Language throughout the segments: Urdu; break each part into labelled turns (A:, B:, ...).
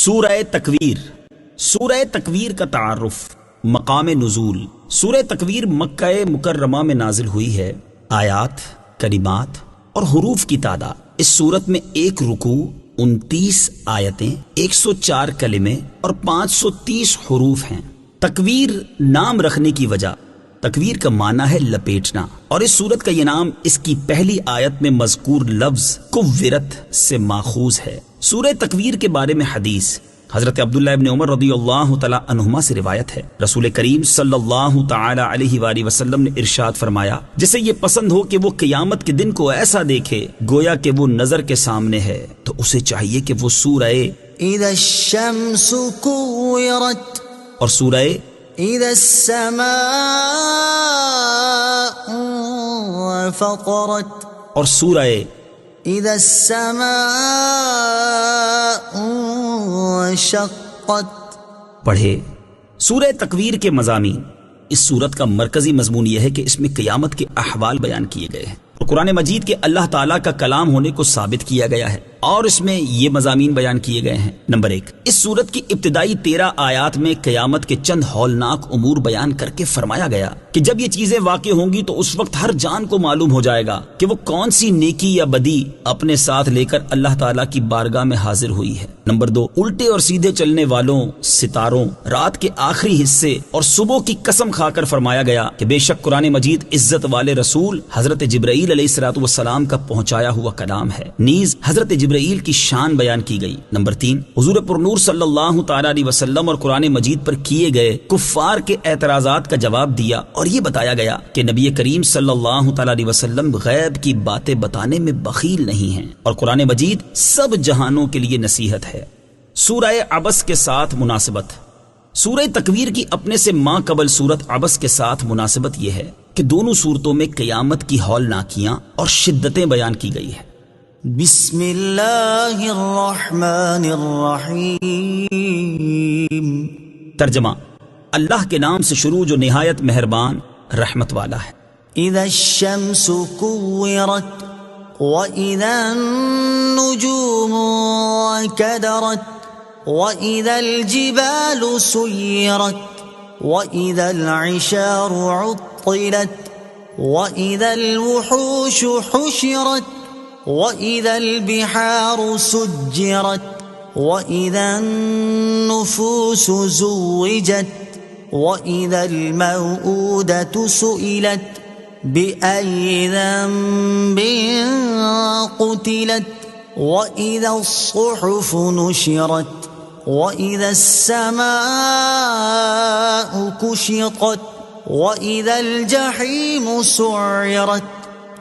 A: سورہ تکویر۔ سورہ تکویر کا تعارف، مقام نزول۔ سورہ تکویر مکہ مکرمہ میں نازل ہوئی ہے۔ آیات، کلمات اور حروف کی تعداد اس سورت میں 1 رکوع، 29 آیتیں، 104 کلمے اور 530 حروف ہیں۔ تکویر نام رکھنے کی وجہ، تکویر کا معنی ہے لپیٹنا، اور اس سورت کا یہ نام اس کی پہلی آیت میں مذکور لفظ کورت سے ماخوذ ہے۔ سورہ تکویر کے بارے میں حدیث حضرت عبداللہ ابن عمر رضی اللہ تعالی عنہما سے روایت ہے، رسول کریم صلی اللہ تعالی علیہ وآلہ وسلم نے ارشاد فرمایا، جسے یہ پسند ہو کہ وہ قیامت کے دن کو ایسا دیکھے گویا کہ وہ نظر کے سامنے ہے، تو اسے چاہیے کہ وہ سورہ
B: اذا الشمس کورت
A: اور سورہ
B: اذا السماء فطرت
A: اور سورہ
B: اذا السماء انشقت
A: پڑھے۔ سورہ تکویر کے مضامین۔ اس سورت کا مرکزی مضمون یہ ہے کہ اس میں قیامت کے احوال بیان کیے گئے ہیں اور قرآن مجید کے اللہ تعالیٰ کا کلام ہونے کو ثابت کیا گیا ہے، اور اس میں یہ مضامین بیان کیے گئے ہیں۔ نمبر 1، اس سورت کی ابتدائی 13 آیات میں قیامت کے چند ہولناک امور بیان کر کے فرمایا گیا کہ جب یہ چیزیں واقع ہوں گی تو اس وقت ہر جان کو معلوم ہو جائے گا کہ وہ کون سی نیکی یا بدی اپنے ساتھ لے کر اللہ تعالیٰ کی بارگاہ میں حاضر ہوئی ہے۔ نمبر 2، الٹے اور سیدھے چلنے والوں، ستاروں، رات کے آخری حصے اور صبح کی قسم کھا کر فرمایا گیا کہ بے شک قرآن مجید عزت والے رسول حضرت جبرائیل علیہ الصلوۃ والسلام کا پہنچایا ہوا کلام ہے، نیز حضرت جبرائیل کی شان بیان کی گئی۔ نمبر 3، حضور پرنور صلی اللہ تعالی علیہ وسلم اور قرآن مجید پر کیے گئے کفار کے اعتراضات کا جواب دیا، اور یہ بتایا گیا کہ نبی کریم صلی اللہ تعالی علیہ وسلم غیب کی باتیں بتانے میں بخیل نہیں ہیں، اور قرآن مجید سب جہانوں کے لیے نصیحت ہے۔ سورہ عبس کے ساتھ مناسبت۔ سورہ تکویر کی اپنے سے ماں قبل سورت عبس کے ساتھ مناسبت یہ ہے کہ دونوں صورتوں میں قیامت کی ہولناکیاں اور شدتیں بیان کی گئی ہیں۔
B: بسم اللہ الرحمن الرحیم۔
A: ترجمہ، اللہ کے نام سے شروع جو نہایت مہربان رحمت والا ہے۔
B: اذا الشمس کورت واذا النجوم انکدرت واذا الجبال سیرت واذا العشار عطلت واذا الوحوش حشرت وَإِذَا الْبِحَارُ سُجِّرَتْ وَإِذَا النُّفُوسُ زُوِّجَتْ وَإِذَا الْمَوْءُودَةُ سُئِلَتْ بِأَيِّ ذَنبٍ قُتِلَتْ وَإِذَا الصُّحُفُ نُشِرَتْ وَإِذَا السَّمَاءُ كُشِطَتْ وَإِذَا الْجَحِيمُ سُعِّرَتْ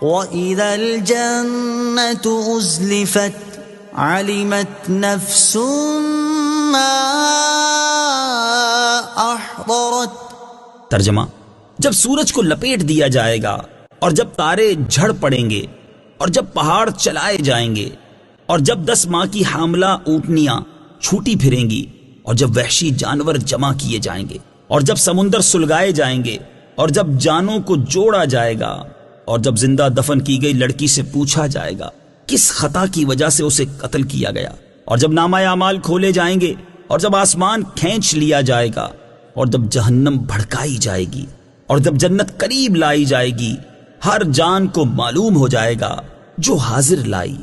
B: وَإِذَا الْجَنَّةُ أُزْلِفَتْ عَلِمَتْ نَفْسٌ مَّا أَحْضَرَتْ۔
A: ترجمہ، جب سورج کو لپیٹ دیا جائے گا، اور جب تارے جھڑ پڑیں گے، اور جب پہاڑ چلائے جائیں گے، اور جب 10 ماہ کی حاملہ اونٹنیاں چھوٹی پھریں گی، اور جب وحشی جانور جمع کیے جائیں گے، اور جب سمندر سلگائے جائیں گے، اور جب جانوں کو جوڑا جائے گا، اور جب زندہ دفن کی گئی لڑکی سے پوچھا جائے گا کس خطا کی وجہ سے اسے قتل کیا گیا، اور جب نامہ اعمال کھولے جائیں گے، اور جب آسمان کھینچ لیا جائے گا، اور جب جہنم بھڑکائی جائے گی، اور جب جنت قریب لائی جائے گی، ہر جان کو معلوم ہو جائے گا جو حاضر لائی۔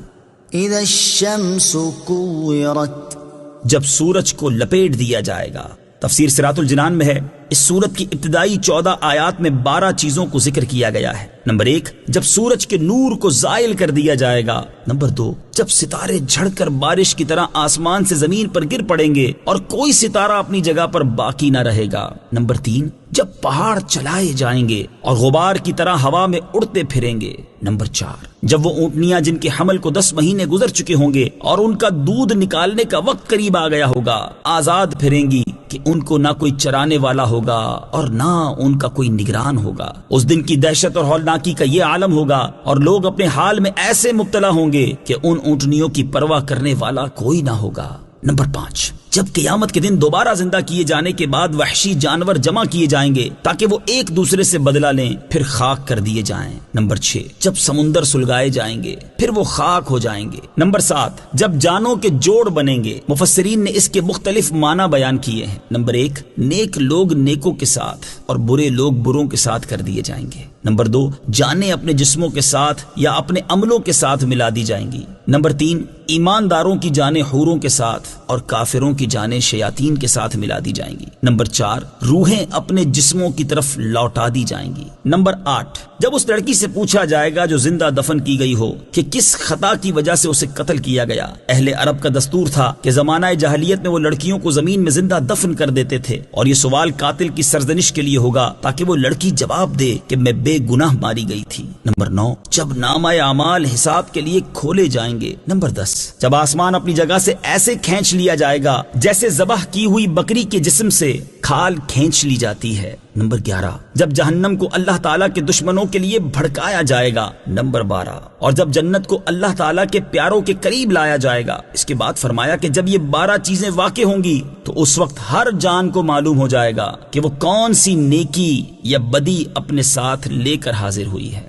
B: اذا الشمس کورت،
A: جب سورج کو لپیٹ دیا جائے گا۔ تفسیر صراط الجنان میں ہے، اس سورت کی ابتدائی 14 آیات میں 12 چیزوں کو ذکر کیا گیا ہے۔ نمبر 1، جب سورج کے نور کو زائل کر دیا جائے گا۔ نمبر 2، جب ستارے جھڑ کر بارش کی طرح آسمان سے زمین پر گر پڑیں گے اور کوئی ستارہ اپنی جگہ پر باقی نہ رہے گا۔ نمبر 3، جب پہاڑ چلائے جائیں گے اور غبار کی طرح ہوا میں اڑتے پھریں گے۔ نمبر 4، جب وہ اونٹنیاں جن کے حمل کو 10 مہینے گزر چکے ہوں گے اور ان کا دودھ نکالنے کا وقت قریب آ گیا ہوگا، آزاد پھریں گی کہ ان کو نہ کوئی چرانے والا ہوگا اور نہ ان کا کوئی نگران ہوگا۔ اس دن کی دہشت اور ہولناکی کا یہ عالم ہوگا، اور لوگ اپنے حال میں ایسے مبتلا ہوں گے کہ ان اونٹنیوں کی پرواہ کرنے والا کوئی نہ ہوگا۔ نمبر 5، جب قیامت کے دن دوبارہ زندہ کیے جانے کے بعد وحشی جانور جمع کیے جائیں گے تاکہ وہ ایک دوسرے سے بدلہ لیں، پھر خاک کر دیے جائیں۔ نمبر 6، جب سمندر سلگائے جائیں گے پھر وہ خاک ہو جائیں گے۔ نمبر 7، جب جانوں کے جوڑ بنیں گے۔ مفسرین نے اس کے مختلف معنی بیان کیے ہیں۔ نمبر 1، نیک لوگ نیکوں کے ساتھ اور برے لوگ بروں کے ساتھ کر دیے جائیں گے۔ نمبر 2، جانیں اپنے جسموں کے ساتھ یا اپنے عملوں کے ساتھ ملا دی جائیں گی۔ نمبر 3، ایمانداروں کی جانیں حوروں کے ساتھ اور کافروں کی جانیں شیاطین کے ساتھ ملا دی جائیں گی۔ نمبر 4، روحیں اپنے جسموں کی طرف لوٹا دی جائیں گی۔ نمبر 8، جب اس لڑکی سے پوچھا جائے گا جو زندہ دفن کی گئی ہو کہ کس خطا کی وجہ سے اسے قتل کیا گیا۔ اہل عرب کا دستور تھا کہ زمانہ جاہلیت میں وہ لڑکیوں کو زمین میں زندہ دفن کر دیتے تھے، اور یہ سوال قاتل کی سرزنش کے لیے ہوگا تاکہ وہ لڑکی جواب دے کہ میں بے گناہ ماری گئی تھی۔ نمبر 9، جب نامہ اعمال حساب کے لیے کھولے جائیں گے۔ نمبر 10، جب آسمان اپنی جگہ سے ایسے کھینچ لیا جائے گا جیسے ذبح کی ہوئی بکری کے جسم سے کھال کھینچ لی جاتی ہے۔ نمبر 11، جب جہنم کو اللہ تعالیٰ کے دشمنوں کے لیے بھڑکایا جائے گا۔ نمبر 12، اور جب جنت کو اللہ تعالیٰ کے پیاروں کے قریب لایا جائے گا۔ اس کے بعد فرمایا کہ جب یہ 12 چیزیں واقع ہوں گی تو اس وقت ہر جان کو معلوم ہو جائے گا کہ وہ کون سی نیکی یا بدی اپنے ساتھ لے کر حاضر ہوئی ہے۔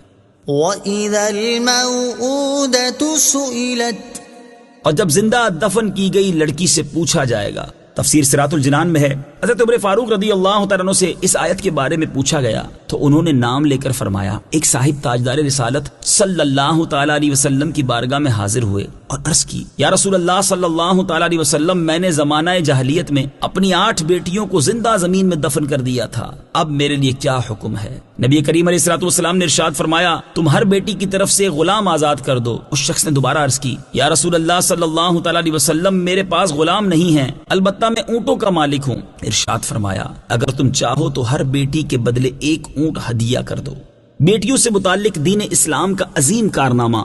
B: وَإِذَا الْمَوْءُودَةُ سُئِلَتْ،
A: اور جب زندہ دفن کی گئی لڑکی سے پوچھا جائے گا۔ تفسیر صراط الجنان میں ہے، حضرت عمر فاروق رضی اللہ تعالیٰ عنہ سے اس آیت کے بارے میں پوچھا گیا تو انہوں نے نام لے کر فرمایا۔ ایک صاحب تاجدار رسالت صلی اللہ تعالیٰ علیہ وسلم کی بارگاہ میں حاضر ہوئے اور عرض کی، یا رسول اللہ صلی اللہ تعالیٰ علیہ وسلم، میں نے زمانہ جاہلیت میں اپنی 8 بیٹیوں کو زندہ زمین میں دفن کر دیا تھا، اب میرے لیے کیا حکم ہے؟ نبی کریم علیہ الصلوۃ والسلام نے ارشاد فرمایا، تم ہر بیٹی کی طرف سے غلام آزاد کر دو۔ اس شخص نے دوبارہ عرض کی، یا رسول اللہ صلی اللہ تعالیٰ علیہ وسلم، میرے پاس غلام نہیں ہیں، البتہ میں اونٹوں کا مالک ہوں۔ ارشاد فرمایا، اگر تم چاہو تو ہر بیٹی کے بدلے 1 اونٹ ہدیہ کر دو۔ بیٹیوں سے متعلق دین اسلام کا عظیم کارنامہ،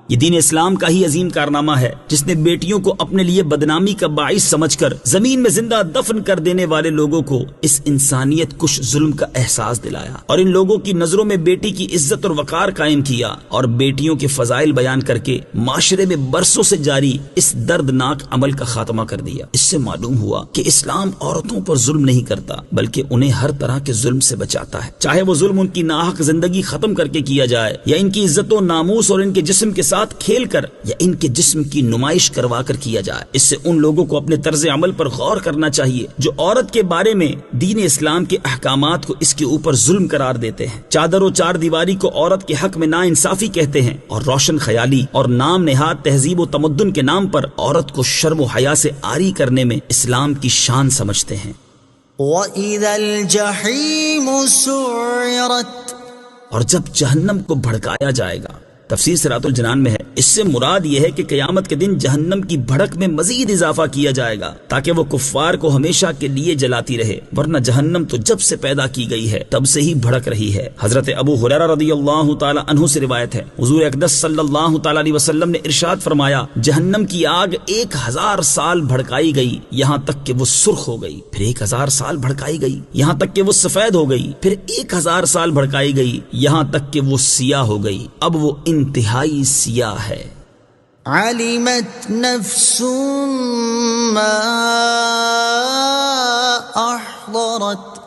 A: یہ دین اسلام کا ہی عظیم کارنامہ ہے جس نے بیٹیوں کو اپنے لیے بدنامی کا باعث سمجھ کر زمین میں زندہ دفن کر دینے والے لوگوں کو اس انسانیت کش ظلم کا احساس دلایا، اور ان لوگوں کی نظروں میں بیٹی کی عزت اور وقار قائم کیا، اور بیٹیوں کے فضائل بیان کر کے معاشرے میں برسوں سے جاری اس دردناک عمل کا خاتمہ کر دیا۔ اس سے معلوم ہوا کہ اسلام عورتوں پر ظلم نہیں کرتا بلکہ انہیں ہر طرح کے ظلم سے بچاتا ہے، چاہے وہ ظلم ان کی ناحق زندگی ختم کر کے کیا جائے یا ان کی عزت و ناموس اور ان کے جسم کے ساتھ کھیل کر یا ان کے جسم کی نمائش کروا کر کیا جائے۔ اس سے ان لوگوں کو اپنے طرز عمل پر غور کرنا چاہیے جو عورت کے بارے میں دین اسلام کے احکامات کو اس کے اوپر ظلم قرار دیتے ہیں، چادر و 4 دیواری کو عورت کے حق میں ناانصافی کہتے ہیں، اور روشن خیالی اور نام نہاد تہذیب و تمدن کے نام پر عورت کو شرم و حیا سے عاری کرنے میں اسلام کی شان سمجھتے ہیں۔
B: وَإِذَا الْجَحِيمُ سُعِّرَتْ،
A: اور جب جہنم کو بھڑکایا جائے گا۔ تفسیر صراط الجنان میں ہے، اس سے مراد یہ ہے کہ قیامت کے دن جہنم کی بھڑک میں مزید اضافہ کیا جائے گا تاکہ وہ کفار کو ہمیشہ کے لیے جلاتی رہے، ورنہ جہنم تو جب سے پیدا کی گئی ہے تب سے ہی بھڑک رہی ہے۔ حضرت ابو ہریرہ رضی اللہ تعالی عنہ سے روایت ہے، حضور اقدس صلی اللہ تعالی علیہ وسلم نے ارشاد فرمایا، جہنم کی آگ 1000 سال بھڑکائی گئی یہاں تک کہ وہ سرخ ہو گئی، پھر 1000 سال بھڑکائی گئی یہاں تک کہ وہ سفید ہو گئی، پھر 1000 سال بھڑکائی گئی یہاں تک کہ وہ سیاہ ہو گئی، اب وہ انتہائی سیاہ ہے۔
B: علمت نفس ما احضرت،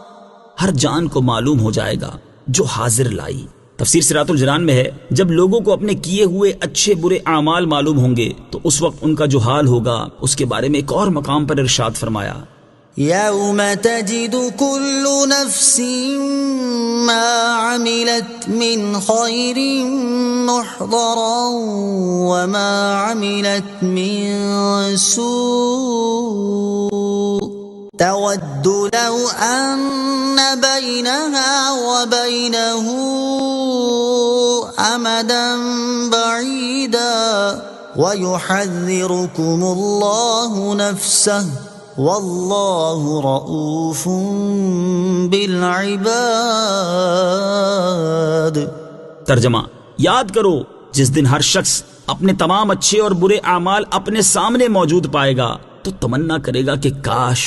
A: ہر جان کو معلوم ہو جائے گا جو حاضر لائی۔ تفسیر صراط الجنان میں ہے، جب لوگوں کو اپنے کیے ہوئے اچھے برے اعمال معلوم ہوں گے تو اس وقت ان کا جو حال ہوگا اس کے بارے میں ایک اور مقام پر ارشاد فرمایا،
B: یوم تجد کل نفس ما عملت من خیر محضرا وما عملت من سوء تود لو ان بینها وبینه امدا بعیدا ویحذرکم اللہ نفسہ واللہ رؤوف بالعباد۔
A: ترجمہ، یاد کرو جس دن ہر شخص اپنے تمام اچھے اور برے اعمال اپنے سامنے موجود پائے گا تو تمنا کرے گا کہ کاش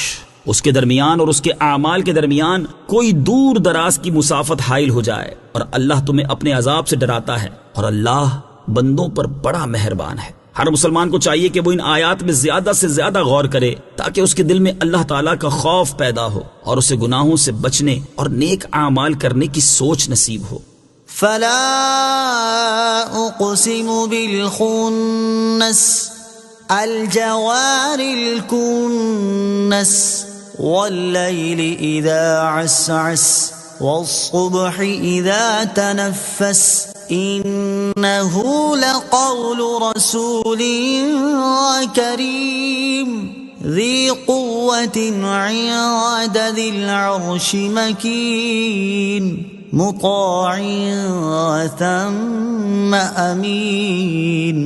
A: اس کے درمیان اور اس کے اعمال کے درمیان کوئی دور دراز کی مسافت حائل ہو جائے، اور اللہ تمہیں اپنے عذاب سے ڈراتا ہے اور اللہ بندوں پر بڑا مہربان ہے۔ ہر مسلمان کو چاہیے کہ وہ ان آیات میں زیادہ سے زیادہ غور کرے تاکہ اس کے دل میں اللہ تعالیٰ کا خوف پیدا ہو اور اسے گناہوں سے بچنے اور نیک اعمال کرنے کی سوچ نصیب ہو۔
B: فلا اقسم بالخنس الجوار الكنس والليل اذا عسعس والصبح اذا تنفس انه لقول رسول کریم ذی قوة عند ذی العرش مکین مطاع ثم امین۔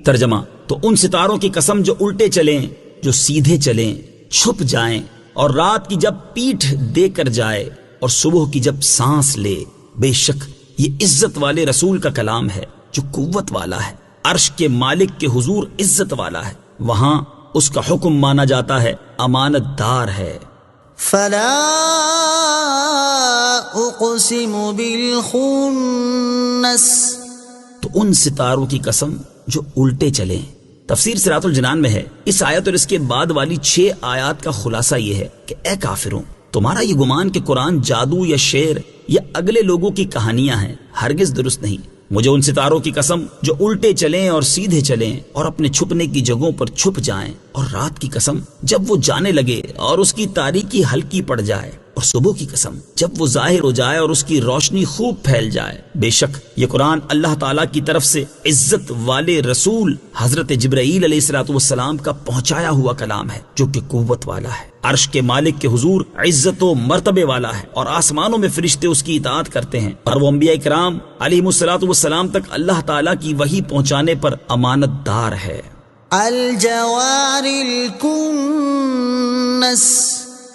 A: ترجمہ، تو ان ستاروں کی قسم جو الٹے چلیں، جو سیدھے چلیں، چھپ جائیں، اور رات کی جب پیٹھ دے کر جائے اور صبح کی جب سانس لے، بے شک یہ عزت والے رسول کا کلام ہے جو قوت والا ہے، عرش کے مالک کے حضور عزت والا ہے، وہاں اس کا حکم مانا جاتا ہے، امانت دار ہے۔
B: فلا اقسم بالخنس،
A: تو ان ستاروں کی قسم جو الٹے چلیں۔ تفسیر صراط الجنان میں ہے، اس آیت اور اس کے بعد والی 6 آیات کا خلاصہ یہ ہے کہ اے کافروں، تمہارا یہ گمان کہ قرآن جادو یا شعر یا اگلے لوگوں کی کہانیاں ہیں ہرگز درست نہیں۔ مجھے ان ستاروں کی قسم جو الٹے چلیں اور سیدھے چلیں اور اپنے چھپنے کی جگہوں پر چھپ جائیں، اور رات کی قسم جب وہ جانے لگے اور اس کی تاریکی ہلکی پڑ جائے، اور صبح کی قسم جب وہ ظاہر ہو جائے اور اس کی روشنی خوب پھیل جائے۔ بے شک یہ قرآن اللہ تعالیٰ کی طرف سے عزت والے رسول حضرت جبرائیل علیہ السلام کا پہنچایا ہوا کلام ہے جو کہ قوت والا ہے، عرش کے مالک کے حضور عزت و مرتبے والا ہے، اور آسمانوں میں فرشتے اس کی اطاعت کرتے ہیں، اور وہ انبیاء کرام علیہم السلام تک اللہ تعالیٰ کی وحی پہنچانے پر امانت دار ہے۔
B: الجوار الکنس،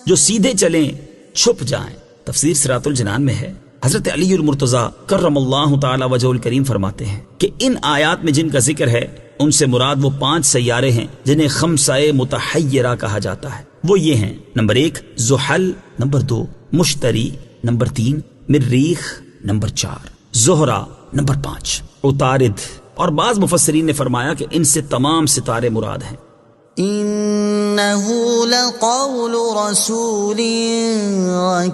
A: جو سیدھے چلیں چھپ جائیں۔ تفسیر صراط الجنان میں ہے، حضرت علی المرتضیٰ کرم اللہ تعالی وجہ الکریم فرماتے ہیں کہ ان آیات میں جن کا ذکر ہے ان سے مراد وہ 5 سیارے ہیں جنہیں خمسۂ متحیرہ کہا جاتا ہے۔ وہ یہ ہیں: نمبر 1 زحل، نمبر 2 مشتری، نمبر 3 مریخ، نمبر 4 زہرہ، نمبر 5 عطارد، اور بعض مفسرین نے فرمایا کہ ان سے تمام ستارے مراد ہیں۔
B: انہ لقول رسول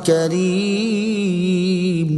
B: کریم،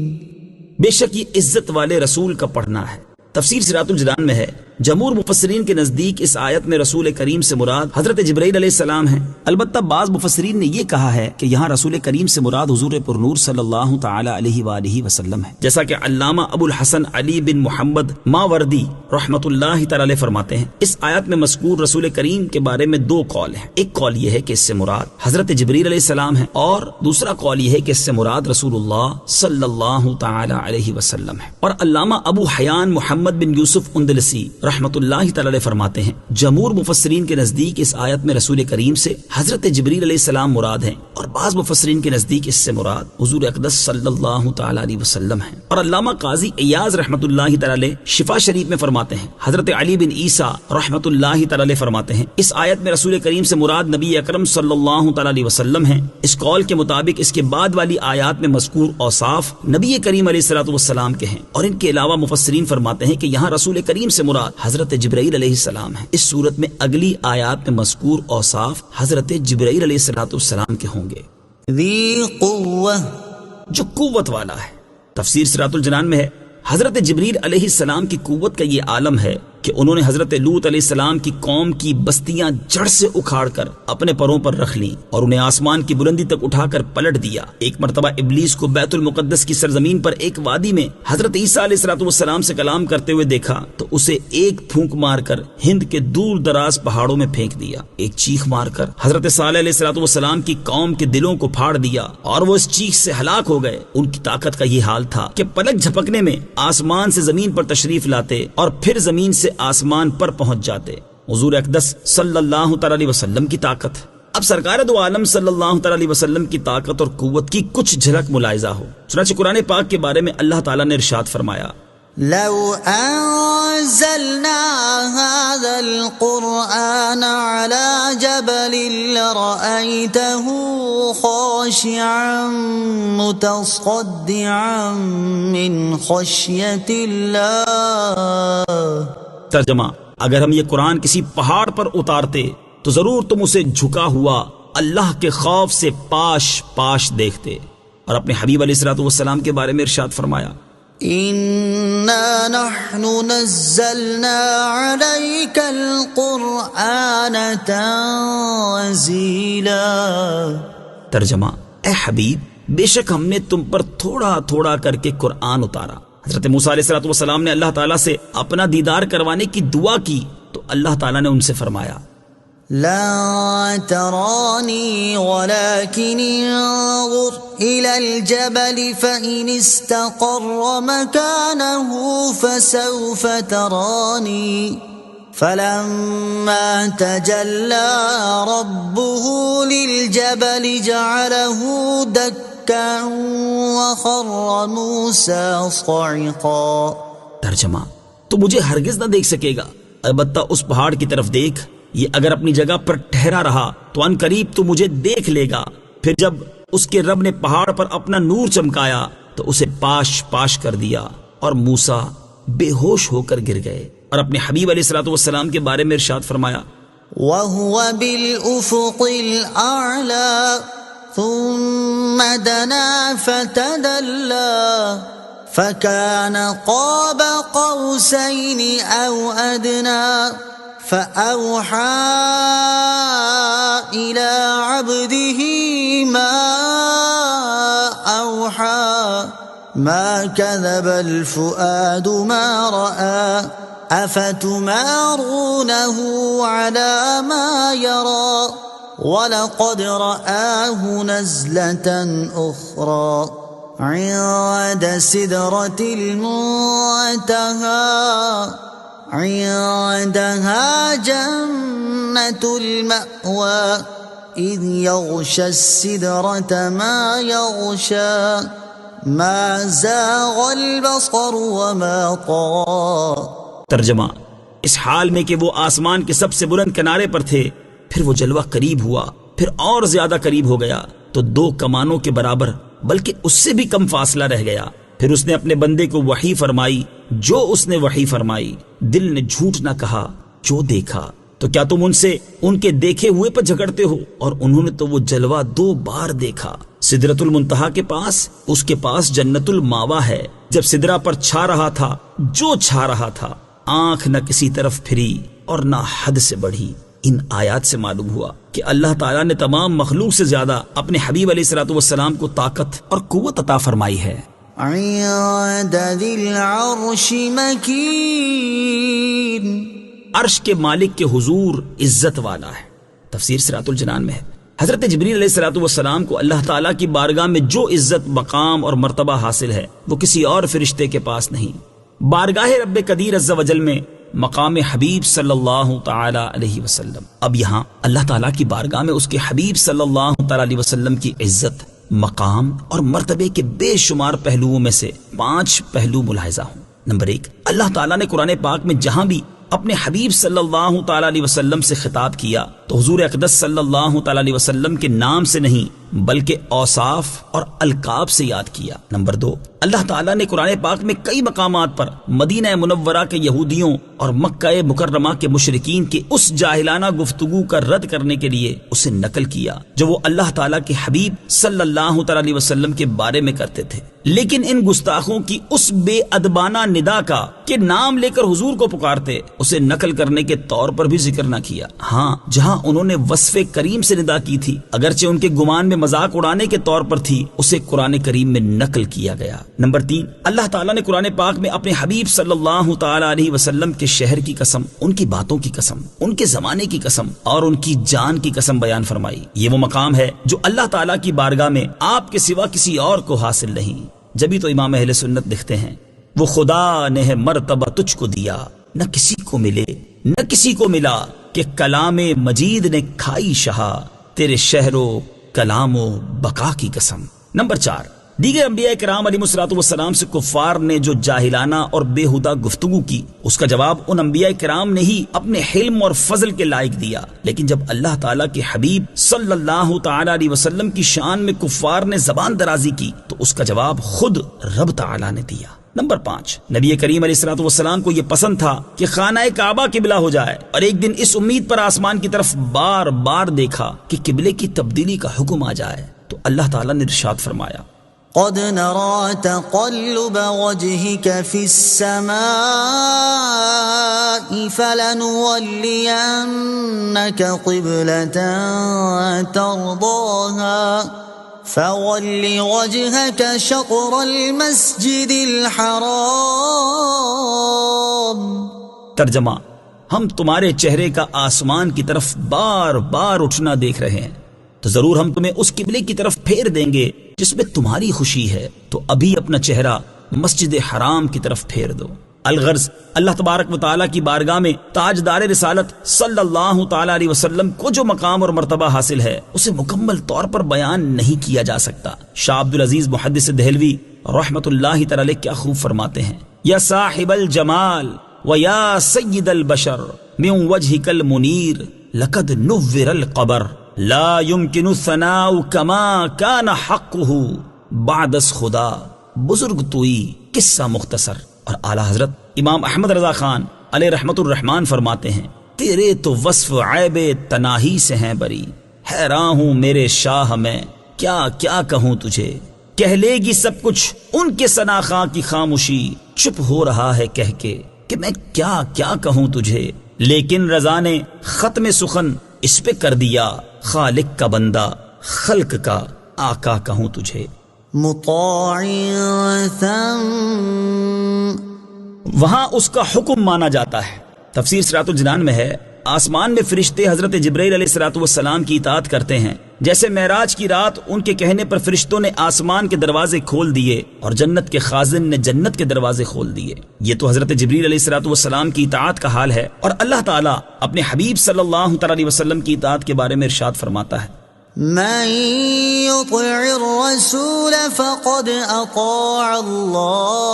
A: بے شک یہ عزت والے رسول کا پڑھنا ہے۔ تفسیر صراط الجنان میں ہے، جمہور مفسرین کے نزدیک اس آیت میں رسول کریم سے مراد حضرت جبرائیل علیہ السلام ہیں، البتہ بعض مفسرین نے یہ کہا ہے کہ یہاں رسول کریم سے مراد حضور پرنور صلی اللہ تعالی علیہ وآلہ وسلم ہے، جیسا کہ علامہ ابو الحسن علی بن محمد ماوردی رحمت اللہ تعالی علیہ فرماتے ہیں۔ اس آیت میں مذکور رسول کریم کے بارے میں 2 قول ہیں، ایک قول یہ ہے کہ اس سے مراد حضرت جبرائیل علیہ السلام ہے، اور دوسرا قول یہ ہے کہ اس سے مراد رسول اللہ صلی اللہ تعالی علیہ وسلم ہے۔ اور علامہ ابو حیان محمد بن یوسف اندلسی رحمت اللہ تعالی فرماتے ہیں، جمہور مفسرین کے نزدیک اس آیت میں رسول کریم سے حضرت جبرائیل علیہ السلام مراد ہیں، اور بعض مفسرین کے نزدیک اس سے مراد حضور اقدس صلی اللہ تعالی علیہ وسلم ہیں۔ اور علامہ قاضی ایاز رحمت اللہ تعالی شفا شریف میں فرماتے ہیں، حضرت علی بن عیسیٰ رحمت اللہ تعالی فرماتے ہیں اس آیت میں رسول کریم سے مراد نبی اکرم صلی اللہ تعالی علیہ وسلم ہیں۔ اس قول کے مطابق اس کے بعد والی آیات میں مذکور اوصاف نبی کریم علیہ السلام کے ہیں، اور ان کے علاوہ مفسرین فرماتے ہیں کہ یہاں رسول کریم سے مراد حضرت جبرائیل علیہ السلام ہے۔ اس صورت میں اگلی آیات میں مذکور اوصاف حضرت جبرائیل علیہ السلام کے ہوں گے۔
B: ذی قوہ،
A: جو قوت والا ہے۔ تفسیر صراط الجنان میں ہے، حضرت جبرائیل علیہ السلام کی قوت کا یہ عالم ہے کہ انہوں نے حضرت لوط علیہ السلام کی قوم کی بستیاں جڑ سے اکھاڑ کر اپنے پروں پر رکھ لیں اور انہیں آسمان کی بلندی تک اٹھا کر پلٹ دیا۔ ایک مرتبہ ابلیس کو بیت المقدس کی سرزمین پر ایک وادی میں حضرت عیسیٰ علیہ السلام سے کلام کرتے ہوئے دیکھا تو اسے ایک پھونک مار کر ہند کے دور دراز پہاڑوں میں پھینک دیا۔ ایک چیخ مار کر حضرت صالح علیہ السلام کی قوم کے دلوں کو پھاڑ دیا اور وہ اس چیخ سے ہلاک ہو گئے۔ ان کی طاقت کا یہ حال تھا کہ پلک جھپکنے میں آسمان سے زمین پر تشریف لاتے اور پھر زمین سے آسمان پر پہنچ جاتے۔ حضور اقدس صلی اللہ تعالی علیہ وسلم کی طاقت۔ اب سرکار دو عالم صلی اللہ تعالی علیہ وسلم کی طاقت اور قوت کی کچھ جھلک ملاحظہ ہو۔ چنانچہ قرآن پاک کے بارے میں اللہ تعالیٰ نے ارشاد فرمایا،
B: لو انزلنا هذا القرآن على جبل لرأيته خاشعا متصدعا من خشية الله۔
A: ترجمہ، اگر ہم یہ قرآن کسی پہاڑ پر اتارتے تو ضرور تم اسے جھکا ہوا اللہ کے خوف سے پاش پاش دیکھتے. اور اپنے حبیب علیہ الصلوۃ والسلام کے بارے میں ارشاد فرمایا
B: إنا نحن نزلنا عليك القرآن تنزيلا.
A: ترجمہ: اے حبیب، بے شک ہم نے تم پر تھوڑا تھوڑا کر کے قرآن اتارا. حضرت موسیٰ علیہ الصلوۃ والسلام نے اللہ تعالیٰ سے اپنا دیدار کروانے کی دعا کی تو اللہ تعالیٰ نے ان سے فرمایا
B: لا تراني ولكن انظر إلى الجبل فإن استقر مكانه فسوف تراني فلما تجلى ربه للجبل جعله دكا وخر موسى صعقا.
A: ترجمہ: تو مجھے ہرگز نہ دیکھ سکے گا، البتہ اس پہاڑ کی طرف دیکھ، یہ اگر اپنی جگہ پر ٹھہرا رہا تو ان قریب تو مجھے دیکھ لے گا. پھر جب اس کے رب نے پہاڑ پر اپنا نور چمکایا تو اسے پاش پاش کر دیا اور موسیٰ بے ہوش ہو کر گر گئے. اور اپنے حبیب علیہ الصلوۃ والسلام کے بارے میں ارشاد فرمایا
B: وَهُوَ بِالْأُفُقِ الْأَعْلَى ثُمَّ دَنَا فَتَدَلَّى فَكَانَ قَابَ قَوْسَيْنِ أَوْ أَدْنَى فَأَوْحَى إِلَى عَبْدِهِ مَا أَوْحَى مَا كَذَبَ الْفُؤَادُ مَا رَأَى أَفَتُمَارُونَهُ عَلَى مَا يَرَى وَلَقَدْ رَآهُ نَزْلَةً أُخْرَى عِندَ سِدْرَةِ الْمُنتَهَى عندها جنة المأوى إذ يغشى السدرة ما يغشى ما زاغ البصر وما طغى.
A: ترجمہ: اس حال میں کہ وہ آسمان کے سب سے بلند کنارے پر تھے، پھر وہ جلوہ قریب ہوا، پھر اور زیادہ قریب ہو گیا تو 2 کمانوں کے برابر بلکہ اس سے بھی کم فاصلہ رہ گیا. پھر اس نے اپنے بندے کو وحی فرمائی جو اس نے وحی فرمائی. دل نے جھوٹ نہ کہا جو دیکھا. تو کیا تم ان سے ان کے دیکھے ہوئے پر جھگڑتے ہو؟ اور انہوں نے تو وہ جلوہ 2 بار دیکھا. سدرۃ المنتہا کے پاس، اس کے پاس جنت الماوا ہے. جب سدرہ پر چھا رہا تھا جو چھا رہا تھا، آنکھ نہ کسی طرف پھری اور نہ حد سے بڑھی. ان آیات سے معلوم ہوا کہ اللہ تعالیٰ نے تمام مخلوق سے زیادہ اپنے حبیب علیہ الصلوۃ والسلام کو طاقت اور قوت عطا فرمائی ہے.
B: عند ذی العرش مکین،
A: عرش کے مالک کے حضور عزت والا ہے. تفسیر صراط الجنان میں ہے حضرت جبریل علیہ الصلوۃ والسلام کو اللہ تعالیٰ کی بارگاہ میں جو عزت، مقام اور مرتبہ حاصل ہے وہ کسی اور فرشتے کے پاس نہیں. بارگاہ رب قدیر عز و جل میں مقام حبیب صلی اللہ تعالی علیہ وسلم. اب یہاں اللہ تعالیٰ کی بارگاہ میں اس کے حبیب صلی اللہ تعالی علیہ وسلم کی عزت، مقام اور مرتبے کے بے شمار پہلوؤں میں سے 5 پہلو ملاحظہ ہوں. نمبر 1، اللہ تعالیٰ نے قرآن پاک میں جہاں بھی اپنے حبیب صلی اللہ تعالی علیہ وسلم سے خطاب کیا تو حضور اقدس صلی اللہ تعالی علیہ وسلم کے نام سے نہیں بلکہ اوصاف اور القاب سے یاد کیا. نمبر 2، اللہ تعالیٰ نے قرآن پاک میں کئی مقامات پر مدینہ منورہ کے یہودیوں اور مکہ مکرمہ کے مشرکین کی اس جاہلانہ گفتگو کا رد کرنے کے لیے اسے نقل کیا جو وہ اللہ تعالیٰ کے حبیب صلی اللہ تعالی علیہ وسلم کے بارے میں کرتے تھے. لیکن ان گستاخوں کی اس بے ادبانہ ندا کا کہ نام لے کر حضور کو پکارتے اسے نقل کرنے کے طور پر بھی ذکر نہ کیا. ہاں، جہاں انہوں نے وصف کریم سے ندا کی تھی اگرچہ ان کے گمان میں مذاق اڑانے کے طور پر تھی، اسے قرآن کریم میں نقل کیا گیا. نمبر 3، اللہ تعالیٰ نے قرآن پاک میں اپنے حبیب صلی اللہ تعالی علیہ وسلم کے شہر کی قسم، ان کی باتوں کی قسم، ان کے زمانے کی قسم اور ان کی جان کی قسم بیان فرمائی. یہ وہ مقام ہے جو اللہ تعالیٰ کی بارگاہ میں آپ کے سوا کسی اور کو حاصل نہیں. جبھی تو امام اہل سنت لکھتے ہیں وہ خدا نے ہے مرتبہ تجھ کو دیا، نہ کسی کو ملے نہ کسی کو ملا کہ کلام مجید نے کھائی شہا، تیرے شہر و کلام و بقا کی قسم. نمبر 4، دیگر انبیاء کرام علیہ الصلوۃ والسلام سے کفار نے جو جاہلانہ اور بےہودہ گفتگو کی اس کا جواب ان انبیاء کرام نے ہی اپنے حلم اور فضل کے لائق دیا. لیکن جب اللہ تعالیٰ کے حبیب صلی اللہ تعالی علیہ وسلم کی شان میں کفار نے زبان درازی کی تو اس کا جواب خود رب تعالیٰ نے دیا. نمبر 5، نبی کریم علیہ الصلوۃ والسلام کو یہ پسند تھا کہ خانہ کعبہ قبلہ ہو جائے، اور ایک دن اس امید پر آسمان کی طرف بار بار دیکھا کہ قبلے کی تبدیلی کا حکم آ جائے، تو اللہ تعالیٰ نے ارشاد فرمایا
B: قد نرى تقلب وجهك في السماء فلنولينك قبلة ترضاها فول وجهك شطر المسجد الحرام۔
A: ترجمہ، ہم تمہارے چہرے کا آسمان کی طرف بار بار اٹھنا دیکھ رہے ہیں، تو ضرور ہم تمہیں اس قبلے کی طرف پھیر دیں گے جس میں تمہاری خوشی ہے، تو ابھی اپنا چہرہ مسجد حرام کی طرف پھیر دو۔ الغرض، اللہ تبارک و تعالیٰ کی بارگاہ میں تاجدار رسالت صلی اللہ تعالی علیہ وسلم کو جو مقام اور مرتبہ حاصل ہے اسے مکمل طور پر بیان نہیں کیا جا سکتا۔ شاہ عبد العزیز محدث دہلوی رحمت اللہ تعالی علیہ کیا خوب فرماتے ہیں، یا صاحب الجمال و یا سید البشر من وجهك المنیر لقد نور القبر لا يمكن الثناء كما كان حقه بعد از خدا۔ بزرگ توئی قصہ مختصر۔ اور اعلیٰ حضرت امام احمد رضا خان علیہ رحمت الرحمان فرماتے ہیں، تیرے تو وصف عیب تناہی سے ہیں بری، حیران ہوں میرے شاہ میں کیا کیا کہوں تجھے، کہہ لے گی سب کچھ ان کے ثناخواں کی خاموشی، چپ ہو رہا ہے کہہ کے کہ میں کیا کیا کہوں تجھے، لیکن رضا نے ختم سخن اس پہ کر دیا، خالق کا بندہ خلق کا آقا کہوں تجھے۔
B: مطاع ثم،
A: وہاں اس کا حکم مانا جاتا ہے۔ تفسیر صراط الجنان میں ہے، آسمان میں فرشتے حضرت جبرائیل علیہ الصلوۃ والسلام کی اطاعت کرتے ہیں، جیسے معراج کی رات ان کے کہنے پر فرشتوں نے آسمان کے دروازے کھول دیے اور جنت کے خازن نے جنت کے دروازے کھول دیے۔ یہ تو حضرت جبرائیل علیہ الصلوۃ والسلام کی اطاعت کا حال ہے، اور اللہ تعالیٰ اپنے حبیب صلی اللہ تعالی علیہ وسلم کی اطاعت کے بارے میں ارشاد فرماتا ہے،
B: من يطع الرسول فقد اطاع اللہ،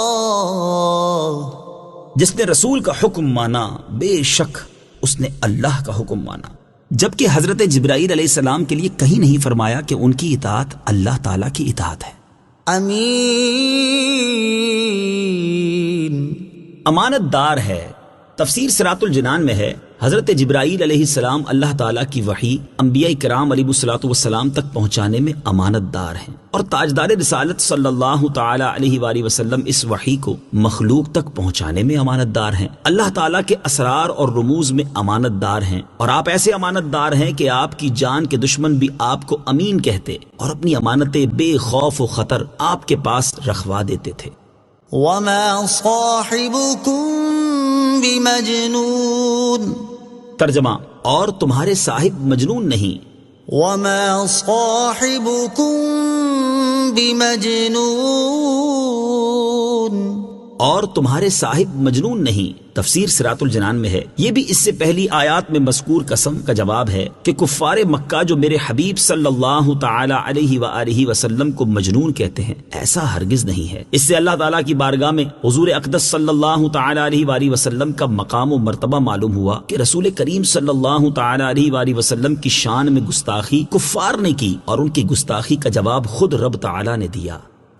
A: جس نے رسول کا حکم مانا بے شک اس نے اللہ کا حکم مانا۔ جبکہ حضرت جبرائیل علیہ السلام کے لیے کہیں نہیں فرمایا کہ ان کی اطاعت اللہ تعالیٰ کی اطاعت ہے۔
B: امین،
A: امانت دار ہے۔ تفسیر صراط الجنان میں ہے، حضرت جبرائیل علیہ السلام اللہ تعالیٰ کی وحی انبیاء کرام علیہ الصلوۃ والسلام تک پہنچانے میں امانت دار ہیں، اور تاجدار رسالت صلی اللہ تعالی علیہ وآلہ وسلم اس وحی کو مخلوق تک پہنچانے میں امانت دار ہیں، اللہ تعالیٰ کے اسرار اور رموز میں امانت دار ہیں، اور آپ ایسے امانت دار ہیں کہ آپ کی جان کے دشمن بھی آپ کو امین کہتے اور اپنی امانتیں بے خوف و خطر آپ کے پاس رکھوا دیتے تھے۔
B: وما صاحبكم بمجنون،
A: ترجمہ، اور تمہارے صاحب مجنون نہیں،
B: وما صاحبكم بمجنون،
A: اور تمہارے صاحب مجنون نہیں۔ تفسیر صراط الجنان میں ہے، یہ بھی اس سے پہلی آیات میں مذکور قسم کا جواب ہے کہ کفار مکہ جو میرے حبیب صلی اللہ تعالی علیہ وآلہ وسلم کو مجنون کہتے ہیں، ایسا ہرگز نہیں ہے۔ اس سے اللہ تعالیٰ کی بارگاہ میں حضور اقدس صلی اللہ تعالی علیہ وآلہ وسلم کا مقام و مرتبہ معلوم ہوا کہ رسول کریم صلی اللہ تعالی علیہ وآلہ وسلم کی شان میں گستاخی کفار نے کی، اور ان کی گستاخی کا جواب خود رب تعالیٰ نے دیا۔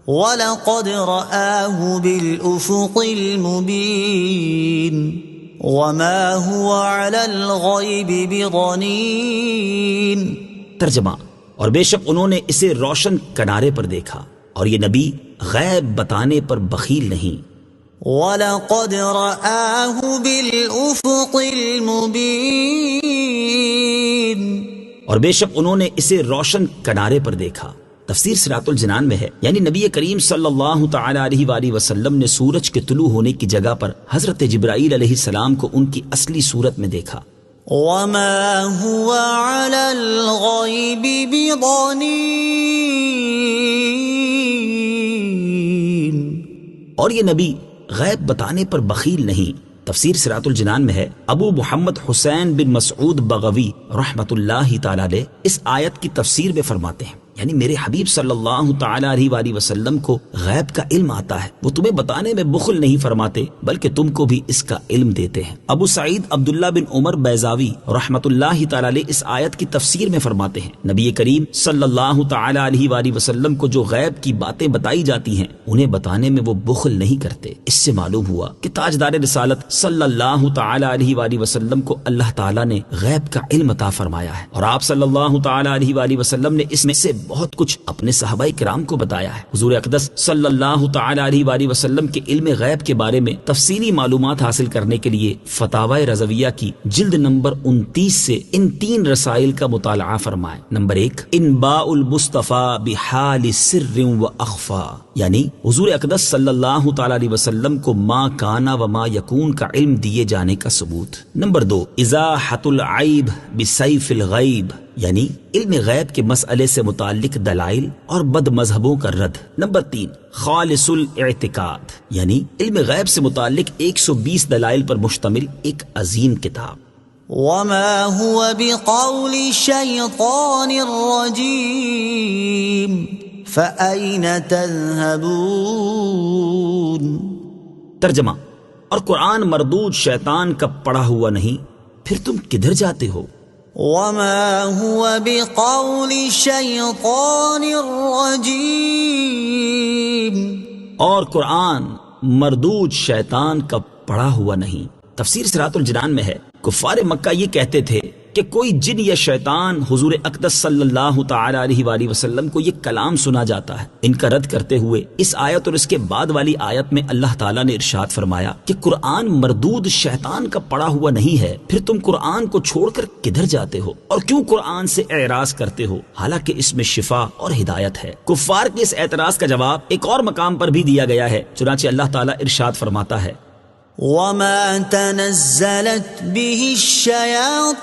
B: وَلَقَدْ رَآهُ بِالْأُفُقِ الْمُبِينِ وَمَا هُوَ عَلَى الْغَيْبِ بِضَنِينٍ۔
A: ترجمہ، اور بے شک انہوں نے اسے روشن کنارے پر دیکھا، اور یہ نبی غیب بتانے پر بخیل نہیں۔
B: وَلَقَدْ رَآهُ بِالْأُفُقِ الْمُبِينِ،
A: اور بے شک انہوں نے اسے روشن کنارے پر دیکھا۔ تفسیر صراط الجنان میں ہے، یعنی نبی کریم صلی اللہ تعالی علیہ وآلہ وسلم نے سورج کے طلوع ہونے کی جگہ پر حضرت جبرائیل علیہ السلام کو ان کی اصلی صورت میں دیکھا۔
B: وَمَا هُوَ عَلَى الْغَيْبِ بِضَنِينٍ، اور یہ نبی غیب بتانے پر بخیل نہیں۔ تفسیر صراط الجنان میں ہے، ابو محمد حسین بن مسعود بغوی رحمت اللہ تعالی علیہ اس آیت کی تفسیر میں فرماتے ہیں،
A: یعنی میرے حبیب صلی اللہ تعالی علیہ وآلہ وسلم کو غیب کا علم آتا ہے، وہ تمہیں بتانے میں بخل نہیں فرماتے بلکہ تم کو بھی اس کا علم دیتے ہیں۔ ابو سعید عبداللہ بن عمر بیضاوی رحمت اللہ تعالی علیہ اس آیت کی تفسیر میں فرماتے ہیں، نبی کریم صلی اللہ تعالی علیہ وآلہ وسلم کو جو غیب کی باتیں بتائی جاتی ہیں انہیں بتانے میں وہ بخل نہیں کرتے۔ اس سے معلوم ہوا کہ تاجدار رسالت صلی اللہ تعالی علیہ وآلہ وسلم کو اللہ تعالی نے غیب کا علم عطا فرمایا ہے، اور آپ صلی اللہ تعالی علیہ وآلہ وسلم نے اس میں سے بہت کچھ اپنے صحابہ کرام کو بتایا ہے۔ حضور اقدس صلی اللہ تعالی علیہ وآلہ وسلم کے علم غیب کے بارے میں تفصیلی معلومات حاصل کرنے کے لیے فتاوی رضویہ کی جلد نمبر 29 سے ان 3 رسائل کا مطالعہ فرمائیں۔ نمبر 1، انباء المصطفیٰ بحال سر و اخفا، یعنی حضور اقدس صلی اللہ تعالی علیہ وسلم کو ما کانا و ما یکون کا علم دیے جانے کا ثبوت۔ نمبر 2، ازاحۃ العیب بسیف الغیب، یعنی علم غیب کے مسئلے سے متعلق دلائل اور بد مذہبوں کا رد۔ نمبر 3، خالص الاعتقاد، یعنی علم غیب سے متعلق 120 دلائل پر مشتمل ایک عظیم کتاب۔
C: وما هو بقول الشيطان الرجيم فأين تذهبون۔
A: ترجمہ، اور قرآن مردود شیطان کا پڑھا ہوا نہیں، پھر تم کدھر جاتے ہو؟
C: وما هو بقول الشيطان الرجيم،
A: اور قرآن مردود شیطان کا پڑھا ہوا نہیں۔ تفسیر صراط الجنان میں ہے، کفار مکہ یہ کہتے تھے کہ کوئی جن یا شیطان حضور اقدس صلی اللہ تعالی علیہ وآلہ وسلم کو یہ کلام سنا جاتا ہے۔ ان کا رد کرتے ہوئے اس آیت اور اس کے بعد والی آیت میں اللہ تعالیٰ نے ارشاد فرمایا کہ قرآن مردود شیطان کا پڑھا ہوا نہیں ہے، پھر تم قرآن کو چھوڑ کر کدھر جاتے ہو اور کیوں قرآن سے اعراض کرتے ہو، حالانکہ اس میں شفا اور ہدایت ہے۔ کفار کے اس اعتراض کا جواب ایک اور مقام پر بھی دیا گیا ہے، چنانچہ اللہ تعالیٰ ارشاد فرماتا ہے،
C: وما تنزلت به الشياطين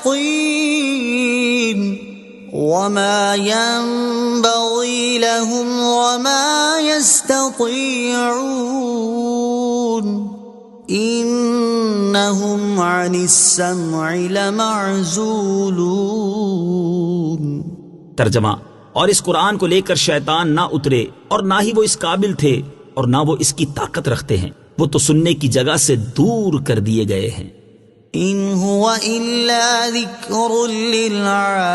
C: وما ينبغي لهم وما يستطيعون إنهم عن السمع لمعزولون۔
A: ترجمہ، اور اس قرآن کو لے کر شیطان نہ اترے اور نہ ہی وہ اس قابل تھے اور نہ وہ اس کی طاقت رکھتے ہیں، وہ تو سننے کی جگہ سے دور کر دیے گئے ہیں۔
C: ان هو الا ذکر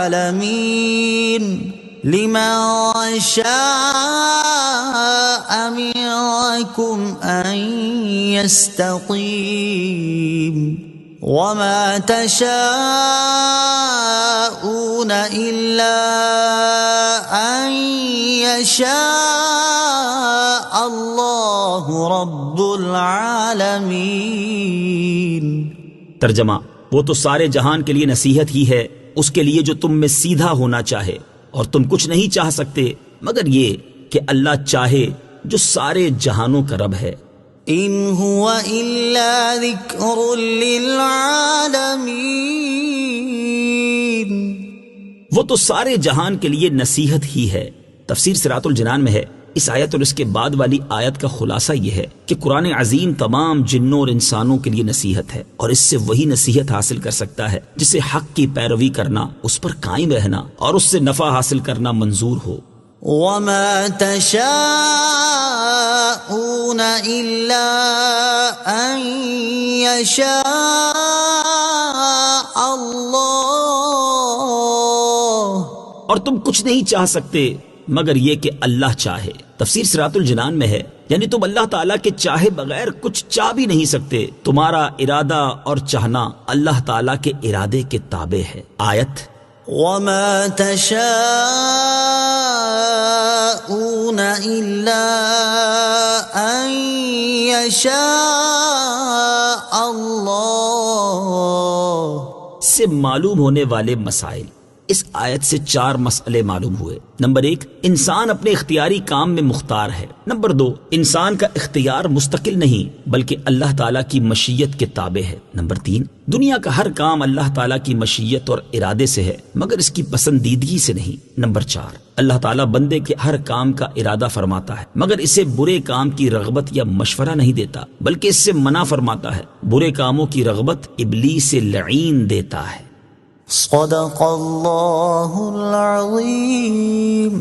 C: للعالمین لمن شاء منکم ان یستقیم وما تشاءون الا ان یشاء اللہ رب العالمین۔
A: ترجمہ، وہ تو سارے جہان کے لیے نصیحت ہی ہے، اس کے لیے جو تم میں سیدھا ہونا چاہے، اور تم کچھ نہیں چاہ سکتے مگر یہ کہ اللہ چاہے جو سارے جہانوں کا رب ہے۔
C: ان هو الا ذکر للعالمین،
A: وہ تو سارے جہان کے لیے نصیحت ہی ہے۔ تفسیر صراط الجنان میں ہے، اس آیت اور اس کے بعد والی آیت کا خلاصہ یہ ہے کہ قرآن عظیم تمام جنوں اور انسانوں کے لیے نصیحت ہے، اور اس سے وہی نصیحت حاصل کر سکتا ہے جسے حق کی پیروی کرنا، اس پر قائم رہنا اور اس سے نفع حاصل کرنا منظور ہو۔
C: وما تشاءون الا ان يشاء اللہ،
A: اور تم کچھ نہیں چاہ سکتے مگر یہ کہ اللہ چاہے۔ تفسیر صراط الجنان میں ہے، یعنی تم اللہ تعالیٰ کے چاہے بغیر کچھ چاہ بھی نہیں سکتے، تمہارا ارادہ اور چاہنا اللہ تعالیٰ کے ارادے کے تابع ہے۔ آیت،
C: وما تشاءون الا ان يشاء اللہ
A: سے معلوم ہونے والے مسائل۔ اس آیت سے 4 مسئلے معلوم ہوئے۔ نمبر 1، انسان اپنے اختیاری کام میں مختار ہے۔ نمبر 2، انسان کا اختیار مستقل نہیں بلکہ اللہ تعالیٰ کی مشیت کے تابع ہے۔ نمبر 3، دنیا کا ہر کام اللہ تعالیٰ کی مشیت اور ارادے سے ہے مگر اس کی پسندیدگی سے نہیں۔ نمبر 4، اللہ تعالیٰ بندے کے ہر کام کا ارادہ فرماتا ہے مگر اسے برے کام کی رغبت یا مشورہ نہیں دیتا بلکہ اس سے منع فرماتا ہے۔ برے کاموں کی رغبت ابلیس لعین دیتا ہے۔
C: صدق اللہ العظیم۔